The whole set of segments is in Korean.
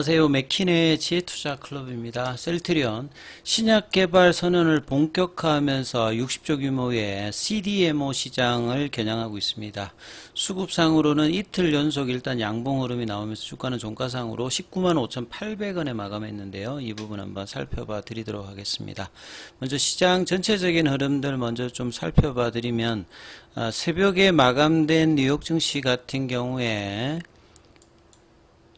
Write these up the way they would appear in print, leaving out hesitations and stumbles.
안녕하세요. 맥킨의 지혜투자클럽입니다. 셀트리온 신약 개발 선언을 본격화하면서 60조 규모의 CDMO 시장을 겨냥하고 있습니다. 수급상으로는 이틀 연속 일단 양봉 흐름이 나오면서 주가는 종가상으로 195만 5,800원에 마감했는데요. 이 부분 한번 살펴봐 드리도록 하겠습니다. 먼저 시장 전체적인 흐름들 먼저 좀 살펴봐 드리면 새벽에 마감된 뉴욕 증시 같은 경우에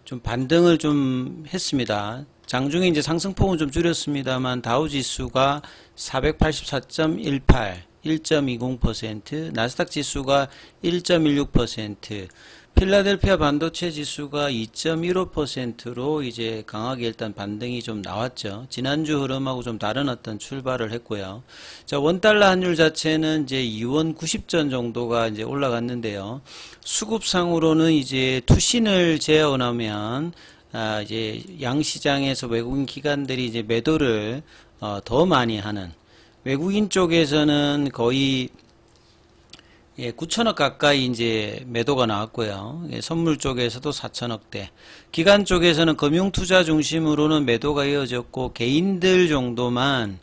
좀 반등을 좀 했습니다. 장중에 이제 상승폭은 좀 줄였습니다만 다우 지수가 484.18, 1.20%, 나스닥 지수가 1.16%, 필라델피아 반도체 지수가 2.15%로 이제 강하게 일단 반등이 좀 나왔죠. 지난주 흐름하고 좀 다른 어떤 출발을 했고요. 자, 원달러 환율 자체는 이제 2원 90전 정도가 이제 올라갔는데요. 수급상으로는 이제 투신을 제어하면 이제 양시장에서 외국인 기관들이 이제 매도를 더 많이 하는, 외국인 쪽에서는 거의 9천억 가까이 이제 매도가 나왔고요. 선물 쪽에서도 4천억대. 기관 쪽에서는 금융투자 중심으로는 매도가 이어졌고, 개인들 정도만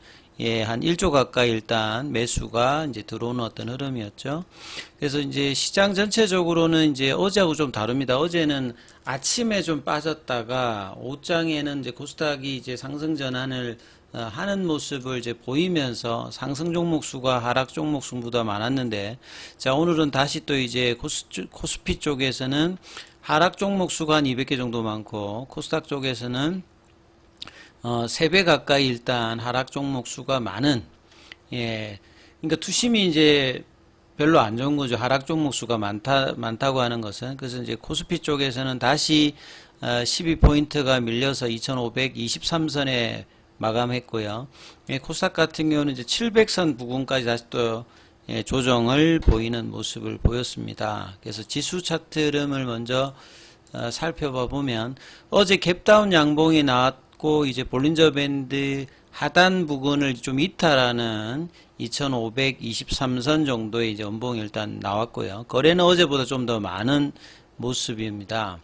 한 1조 가까이 일단 매수가 이제 들어오는 어떤 흐름이었죠. 그래서 이제 시장 전체적으로는 이제 어제하고 좀 다릅니다. 어제는 아침에 좀 빠졌다가 오후장에는 이제 코스닥이 이제 상승 전환을 하는 모습을 이제 보이면서 상승 종목 수가 하락 종목 수보다 많았는데, 자, 오늘은 다시 또 이제 코스피 쪽에서는 하락 종목 수가 한 200개 정도 많고, 코스닥 쪽에서는 3배 가까이 일단 하락 종목 수가 많은, 그러니까 투심이 이제 별로 안 좋은 거죠. 하락 종목 수가 많다고 하는 것은. 그래서 이제 코스피 쪽에서는 다시 12포인트가 밀려서 2523선에 마감했고요. 코스닥 같은 경우는 이제 700선 부근까지 다시 또 조정을 보이는 모습을 보였습니다. 그래서 지수 차트 흐름을 먼저 살펴봐 보면, 어제 갭다운 양봉이 나왔고 이제 볼린저 밴드 하단 부근을 좀 이탈하는 2523선 정도의 이제 연봉이 일단 나왔고요. 거래는 어제보다 좀 더 많은 모습입니다.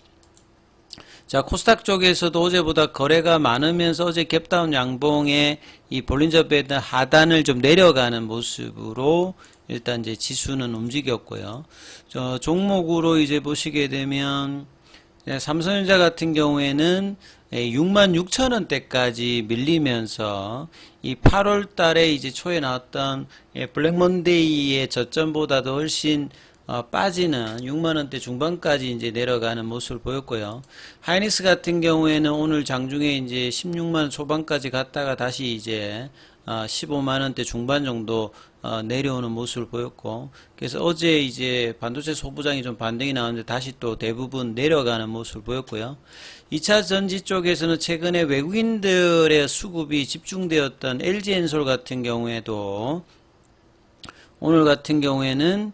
자, 코스닥 쪽에서도 어제보다 거래가 많으면서 어제 갭다운 양봉에 이 볼린저 밴드 하단을 좀 내려가는 모습으로 일단 이제 지수는 움직였고요. 종목으로 이제 보시게 되면 삼성전자 같은 경우에는 66,000원대까지 밀리면서 이 8월 달에 이제 초에 나왔던 블랙먼데이의 저점보다도 훨씬 빠지는 6만원대 중반까지 이제 내려가는 모습을 보였고요. 하이닉스 같은 경우에는 오늘 장중에 이제 16만원 초반까지 갔다가 다시 이제 15만원대 중반 정도 내려오는 모습을 보였고, 그래서 어제 이제 반도체 소부장이 좀 반등이 나왔는데 다시 또 대부분 내려가는 모습을 보였고요. 2차 전지 쪽에서는 최근에 외국인들의 수급이 집중되었던 LG엔솔 같은 경우에도 오늘 같은 경우에는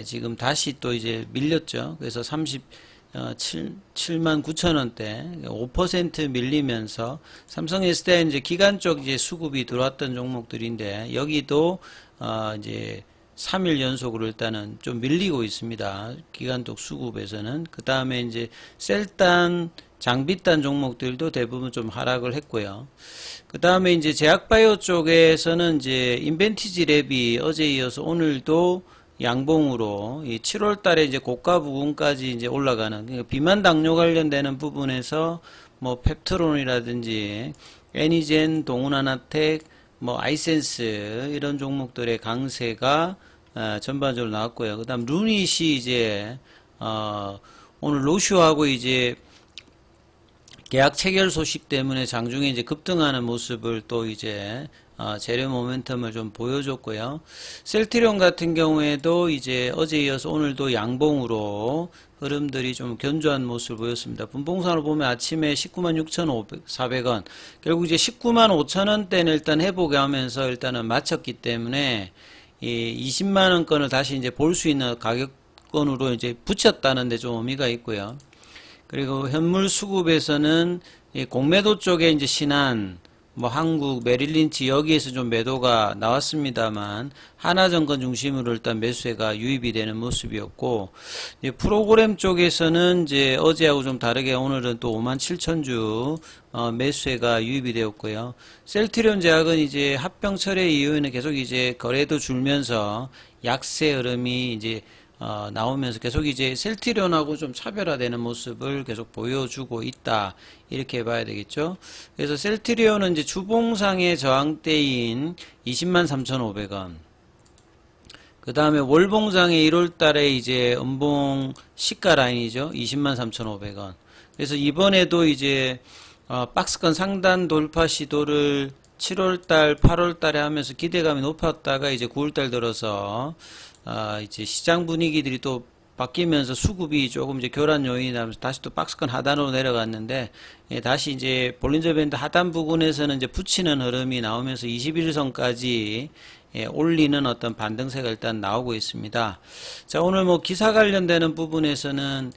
지금 다시 또 이제 밀렸죠. 그래서 37만 9천원대 5% 밀리면서, 삼성 SDI 이제 기간 쪽 이제 수급이 들어왔던 종목들인데 여기도 이제 3일 연속으로 일단은 좀 밀리고 있습니다. 기간 쪽 수급에서는. 그 다음에 이제 셀단, 장비단 종목들도 대부분 좀 하락을 했고요. 그 다음에 이제 제약바이오 쪽에서는 이제 인벤티지 랩이 어제 이어서 오늘도 양봉으로 7월 달에 이제 고가 부근까지 이제 올라가는, 그러니까 비만 당뇨 관련되는 부분에서 뭐 펩트론이라든지 애니젠, 동훈하나텍, 뭐 아이센스 이런 종목들의 강세가 전반적으로 나왔고요. 그다음 루닛이 이제 오늘 로슈하고 이제 계약 체결 소식 때문에 장중에 이제 급등하는 모습을 또 이제 재료 모멘텀을 좀 보여줬고요. 셀트리온 같은 경우에도 이제 어제 이어서 오늘도 양봉으로 흐름들이 좀 견조한 모습을 보였습니다. 분봉상으로 보면 아침에 19만 6,400원, 결국 이제 19만 5천원대는 일단 회복하면서 일단은 마쳤기 때문에 이 20만원권을 다시 이제 볼 수 있는 가격권으로 이제 붙였다는 데 좀 의미가 있고요. 그리고 현물 수급에서는 공매도 쪽에 이제 신한, 뭐 한국, 메릴린치 여기에서 좀 매도가 나왔습니다만 하나증권 중심으로 일단 매수세가 유입이 되는 모습이었고, 이제 프로그램 쪽에서는 이제 어제하고 좀 다르게 오늘은 또 57,000주 매수세가 유입이 되었고요. 셀트리온 제약은 이제 합병 철회 이후에는 계속 이제 거래도 줄면서 약세 흐름이 이제 나오면서 계속 이제 셀트리온하고 좀 차별화되는 모습을 계속 보여주고 있다. 이렇게 봐야 되겠죠. 그래서 셀트리온은 이제 주봉상의 저항대인 203,500원. 그 다음에 월봉상의 1월달에 이제 음봉 시가 라인이죠. 203,500원. 그래서 이번에도 이제 박스권 상단 돌파 시도를 7월달, 8월달에 하면서 기대감이 높았다가 이제 9월달 들어서 이제 시장 분위기들이 또 바뀌면서 수급이 조금 이제 교란 요인이 나면서 다시 또 박스권 하단으로 내려갔는데, 다시 이제 볼린저 밴드 하단 부분에서는 이제 붙이는 흐름이 나오면서 21선까지 올리는 어떤 반등세가 일단 나오고 있습니다. 자, 오늘 뭐 기사 관련되는 부분에서는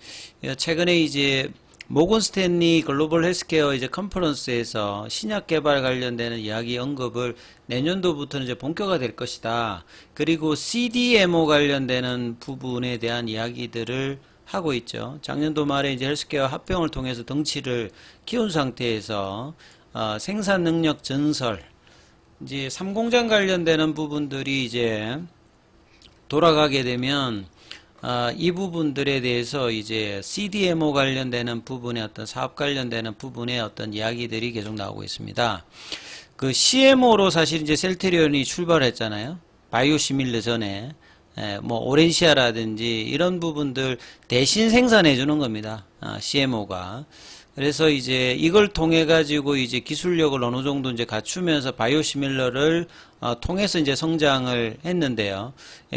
최근에 이제 모건 스탠리 글로벌 헬스케어 이제 컨퍼런스에서 신약 개발 관련되는 이야기 언급을 내년도부터는 이제 본격화 될 것이다. 그리고 CDMO 관련되는 부분에 대한 이야기들을 하고 있죠. 작년도 말에 이제 헬스케어 합병을 통해서 덩치를 키운 상태에서 생산 능력 전설, 이제 3공장 관련되는 부분들이 이제 돌아가게 되면 이 부분들에 대해서 이제 CDMO 관련되는 부분의 어떤 사업 관련되는 부분의 어떤 이야기들이 계속 나오고 있습니다. 그 CMO로 사실 이제 셀트리온이 출발했잖아요. 바이오시밀러 전에 뭐 오렌시아라든지 이런 부분들 대신 생산해 주는 겁니다. CMO가. 그래서 이제 이걸 통해 가지고 이제 기술력을 어느 정도 이제 갖추면서 바이오시밀러를 통해서 이제 성장을 했는데요.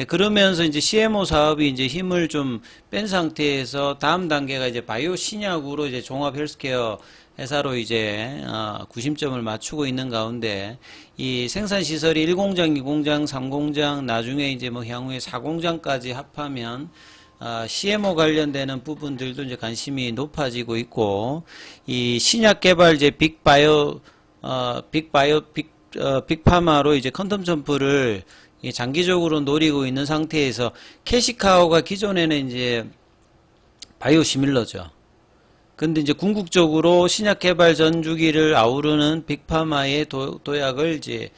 그러면서 이제 CMO 사업이 이제 힘을 좀 뺀 상태에서 다음 단계가 이제 바이오 신약으로 이제 종합 헬스케어 회사로 이제 구심점을 맞추고 있는 가운데 이 생산 시설이 1공장, 2공장, 3공장, 나중에 이제 뭐 향후에 4공장까지 합하면 CMO 관련되는 부분들도 이제 관심이 높아지고 있고, 이 신약 개발 이제 빅파마로 이제 퀀텀 점프를 장기적으로 노리고 있는 상태에서 캐시카우가 기존에는 이제 바이오시밀러죠. 근데 이제 궁극적으로 신약 개발 전주기를 아우르는 빅파마의 도약을 이제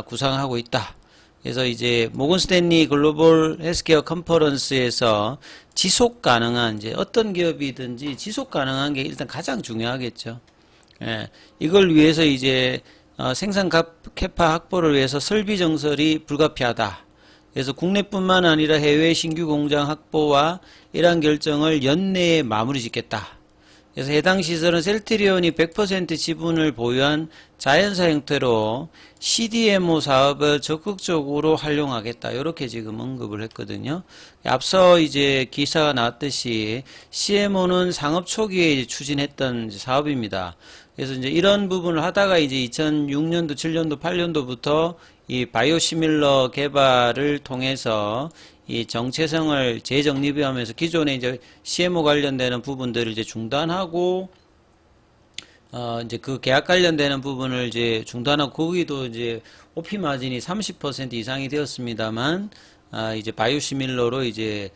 구상하고 있다. 그래서 이제 모건 스탠리 글로벌 헬스케어 컨퍼런스에서 지속 가능한 이제 어떤 기업이든지 지속 가능한 게 일단 가장 중요하겠죠. 이걸 위해서 이제 생산 캐파 확보를 위해서 설비 정설이 불가피하다. 그래서 국내뿐만 아니라 해외 신규 공장 확보와 이러한 결정을 연내에 마무리 짓겠다. 그래서 해당 시설은 셀트리온이 100% 지분을 보유한 자연사 형태로 CDMO 사업을 적극적으로 활용하겠다. 이렇게 지금 언급을 했거든요. 앞서 이제 기사가 나왔듯이 CMO는 상업 초기에 추진했던 사업입니다. 그래서 이제 이런 부분을 하다가 이제 2006년도, 7년도, 8년도부터 이 바이오시밀러 개발을 통해서 이 정체성을 재정립하면서 기존에 이제 CMO 관련되는 부분들을 이제 중단하고, 이제 그 계약 관련되는 부분을 이제 중단하고, 거기도 이제 OP 마진이 30% 이상이 되었습니다만, 이제 바이오시밀러로 이제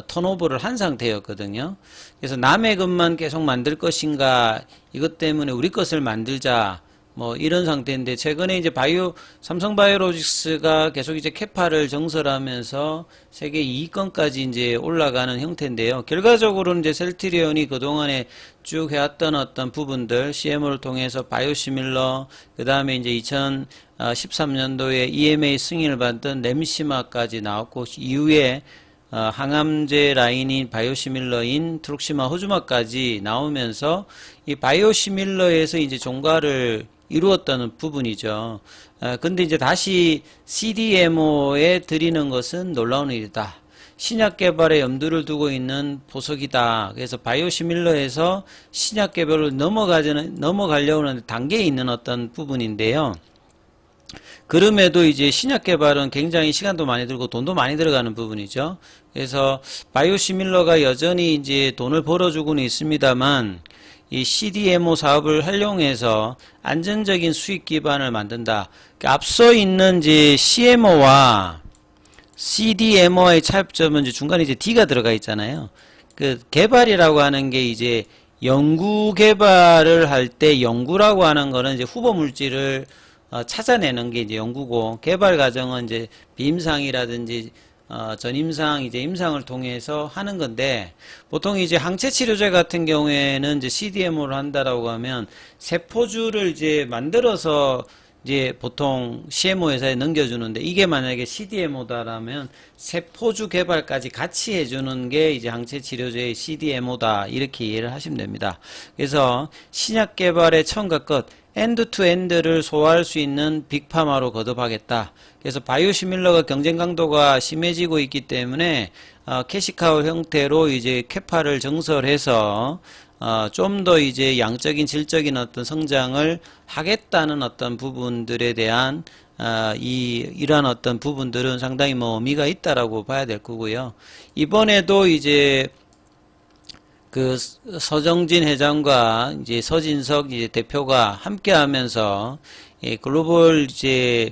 턴오버를 한 상태였거든요. 그래서 남의 것만 계속 만들 것인가, 이것 때문에 우리 것을 만들자, 뭐 이런 상태인데, 최근에 이제 삼성바이오로직스가 계속 이제 캐파를 정설하면서 세계 2위권까지 이제 올라가는 형태인데요. 결과적으로는 이제 셀트리온이 그동안에 쭉 해왔던 어떤 부분들, CMO를 통해서 바이오시밀러, 그 다음에 이제 2013년도에 EMA 승인을 받던 램시마까지 나왔고, 이후에 항암제 라인인 바이오시밀러인 트룩시마 호주마까지 나오면서 이 바이오시밀러에서 이제 종가를 이루었다는 부분이죠. 근데 이제 다시 CDMO에 들이는 것은 놀라운 일이다. 신약 개발에 염두를 두고 있는 보석이다. 그래서 바이오시밀러에서 신약 개발로 넘어가려고 하는 단계에 있는 어떤 부분인데요. 그럼에도 이제 신약 개발은 굉장히 시간도 많이 들고 돈도 많이 들어가는 부분이죠. 그래서 바이오시밀러가 여전히 이제 돈을 벌어주고는 있습니다만, 이 CDMO 사업을 활용해서 안정적인 수익 기반을 만든다. 그러니까 앞서 있는 이제 CMO와 CDMO의 차이점은 이제 중간에 이제 D가 들어가 있잖아요. 그 개발이라고 하는 게 이제 연구 개발을 할 때 연구라고 하는 거는 이제 후보 물질을 찾아내는 게 이제 연구고, 개발 과정은 이제 비임상이라든지 전임상, 이제 임상을 통해서 하는 건데, 보통 이제 항체 치료제 같은 경우에는 이제 CDMO를 한다라고 하면 세포주를 이제 만들어서 이제 보통 CMO 회사에 넘겨주는데, 이게 만약에 CDMO다라면 세포주 개발까지 같이 해주는 게 이제 항체 치료제의 CDMO다, 이렇게 이해를 하시면 됩니다. 그래서 신약 개발의 처음과 끝 엔드 투 엔드를 소화할 수 있는 빅파마로 거듭하겠다. 그래서 바이오시밀러가 경쟁 강도가 심해지고 있기 때문에 캐시카우 형태로 이제 캐파를 정설해서 좀 더 이제 양적인 질적인 어떤 성장을 하겠다는 어떤 부분들에 대한 이러한 어떤 부분들은 상당히 뭐 의미가 있다라고 봐야 될 거고요. 이번에도 이제 그 서정진 회장과 이제 서진석 이제 대표가 함께 하면서 글로벌 이제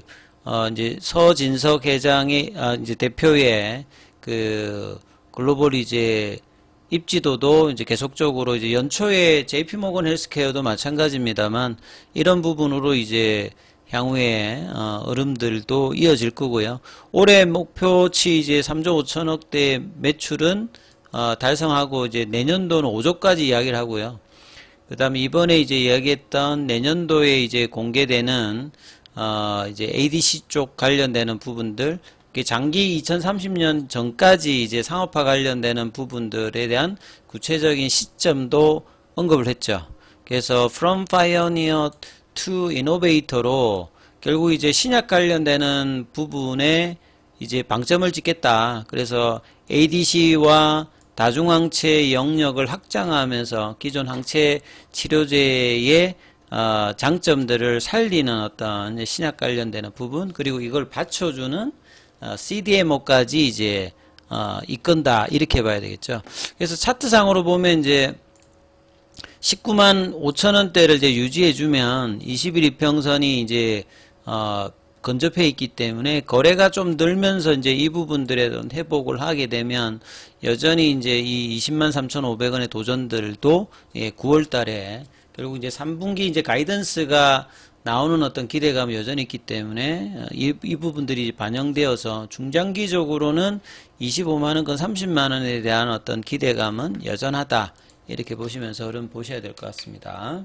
서진석 회장의 이제 대표의 그 글로벌 이제 입지도도 이제 계속적으로 이제 연초에 JP모건 헬스케어도 마찬가지입니다만 이런 부분으로 이제 향후에 흐름들도 이어질 거고요. 올해 목표치 이제 3조 5천억대 매출은 달성하고 이제 내년도는 5조까지 이야기를 하고요. 그 다음에 이번에 이제 이야기했던 내년도에 이제 공개되는 이제 ADC 쪽 관련되는 부분들, 장기 2030년 전까지 이제 상업화 관련되는 부분들에 대한 구체적인 시점도 언급을 했죠. 그래서 From Pioneer to Innovator로 결국 이제 신약 관련되는 부분에 이제 방점을 찍겠다. 그래서 ADC와 다중항체 영역을 확장하면서 기존 항체 치료제의 장점들을 살리는 어떤 신약 관련되는 부분, 그리고 이걸 받쳐주는 CDMO까지 이제 이끈다, 이렇게 봐야 되겠죠. 그래서 차트상으로 보면 이제 19만 5천원대를 이제 유지해주면 20일 이평선이 이제 근접해 있기 때문에 거래가 좀 늘면서 이제 이 부분들에 대한 회복을 하게 되면 여전히 이제 이 20만 3,500원의 도전들도 9월 달에 결국 이제 3분기 이제 가이던스가 나오는 어떤 기대감이 여전히 있기 때문에 이 부분들이 반영되어서 중장기적으로는 25만원권 30만원에 대한 어떤 기대감은 여전하다, 이렇게 보시면서 흐름 보셔야 될 것 같습니다.